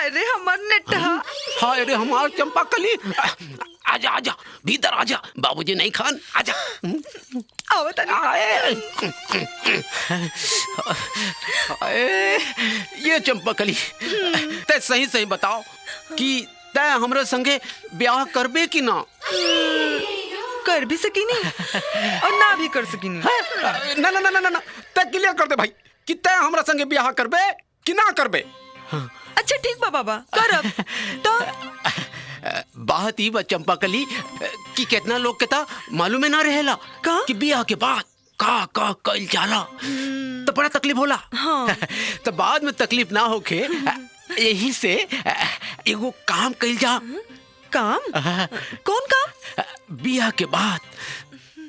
हाय रे हमर नेटहा। हाय रे हमार चंपाकली। आजा आजा भीतर आजा, बाबूजी नहीं खान, आजा। आओ तनी। ये चंपाकली, ते सही सही बताओ कि तै हमरे संगे ब्याह करबे कि ना? कर भी सकी नहीं और ना भी कर सकी नहीं। ना ना ना ना ना, तै क्लियर कर दे भाई कि तै हमरा संगे ब्याह करबे कि ना करबे। अच्छा ठीक बा बाबा, करब तो। बात ही बा चंपाकली कि कितना लोग के ता मालूम है ना रहेला का? कि ब्याह के बाद का कइल जाला तो बड़ा तकलीफ होला। हाँ। तो बाद में तकलीफ ना होके यही से एगो काम कइल जा। काम? कौन काम? ब्याह के बाद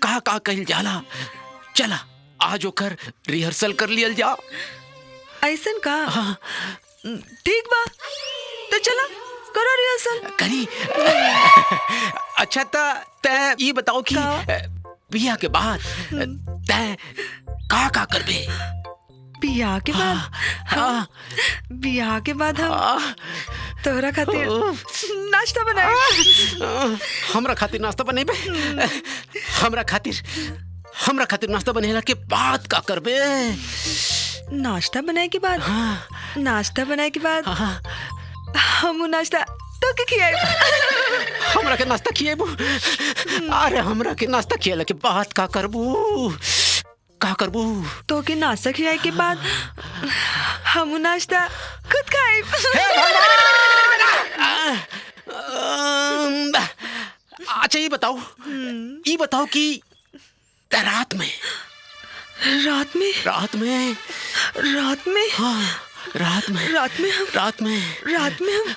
का कइल जाला, चला आज ओकर रिहर्सल कर लियल जा। ऐसन का? ठीक बा, तो चला करो रिहर्सल। करी। अच्छा तै ये बताओ कि ब्याह के बाद तै का करबे? बियाह के बाद? हाँ, बियाह के बाद हम तोहरा खातिर नाश्ता बनाए। हमरा खातिर नाश्ता बनेबे? हमरा खातिर नाश्ता बनेला के बाद का करबे? नाश्ता बनाए के बाद? नाश्ता बनाए के बाद हम नाश्ता तो के खियाए। हमरा के नाश्ता खियाबू? अरे हमरा के नाश्ता खियाला के बाद का करबू? तो के नाश्ता खियाए के बाद हम नाश्ता खुद खाए। अच्छा ये बताओ कि रात में हम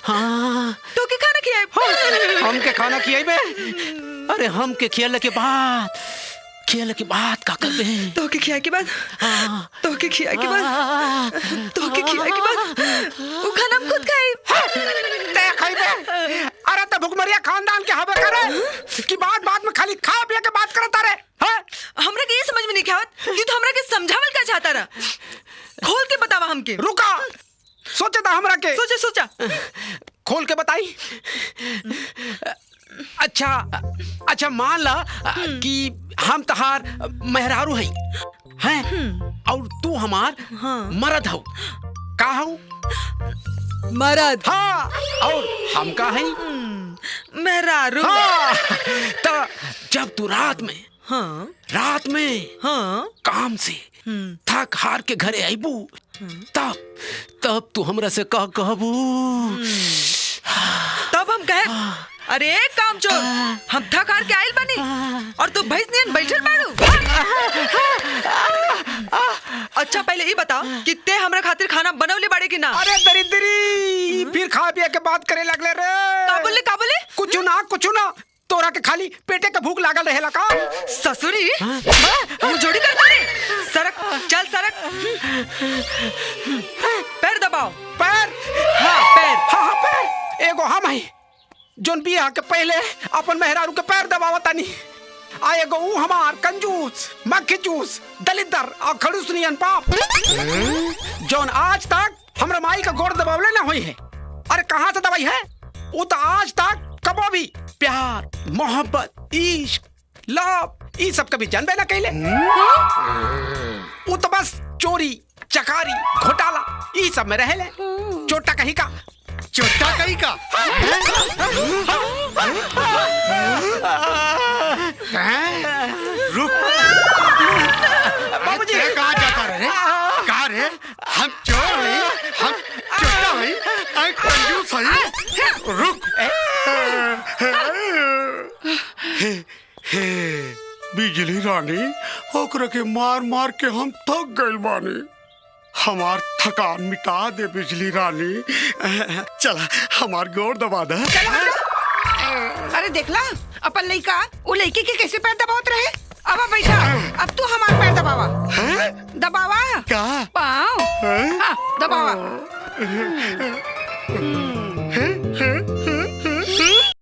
हाँ तो के खाना खियाए। हम के खाना खियाबे? अरे हम के खियाले के बाद का करबे? तो के खियाए के बाद वो खाना हम खुद खाए। ते खाइबे? अरे तो भुखमरिया खानदान के हबे करे कि बात में खाली खा पिया के बात करता रे। हमरा के ये समझ में नहीं आवत कि तू हमरा के समझावल का चाहता रहा। खोल के बतावा हमके। रुका, सोचे था हमरा के। सोचा खोल के बताई। अच्छा मान ला कि हम तहार मेहरारू हैं और तू हमार मर्द हो। का हो? मर्द। हाँ, और हम का है? मेहरारू। हाँ, तो जब तू रात में काम से थक हार के घरे आईबू तब तू हमरा से कहबू। तब हम कहे अरे काम चोर, हम थक हार के आइल बनी और तू भैंस नियन बैठल बाड़ू। अच्छा पहले ये बता कि ते हमरा खातिर खाना बनवले बाड़े कि ना? अरे दरिद्री, फिर खा पिया के बात करे लगले रे। का बोले? कुछ ना तोरा के खाली पेटे के भूख लागल रहेला का? ससुरी हम जोड़ी करता रे। सरक पैर दबाओ। पैर? हाँ पैर। एगो हम है जोन बियाह के पहले अपन मेहरारू के पैर दबावतानी, आ एगो ऊ हमार कंजूस मक्खी चूस दलिदर और खड़ूस नियन पाप जोन आज तक हमरा माई का गोड़ दबावले ना हुई है। अरे कहाँ से दवाई है? वो तो आज तक कबो भी प्यार मोहब्बत इश्क लव ये सब कभी जानबे ना कैले। वो तो बस चोरी चकारी घोटाला ये सब में रहेले। चोटा कहीं का रुक बाबूजी कहाँ जाता रहे? कहाँ रे? हम चोर हैं, हम चोटा हैं, कंजूस हैं। रुक। बिजली रानी, ओकरा के मार के हम थक गइल बानी। हमार थकान मिटा दे बिजली रानी। चला हमार गोड़ दबा दे। अरे देखला अपन लइका वो लइके के कैसे पैर दबावत रहे। अब बैठा, अब तू हमार पैर दबावा। दबावा का? पाँव। हैं? हाँ, दबावा।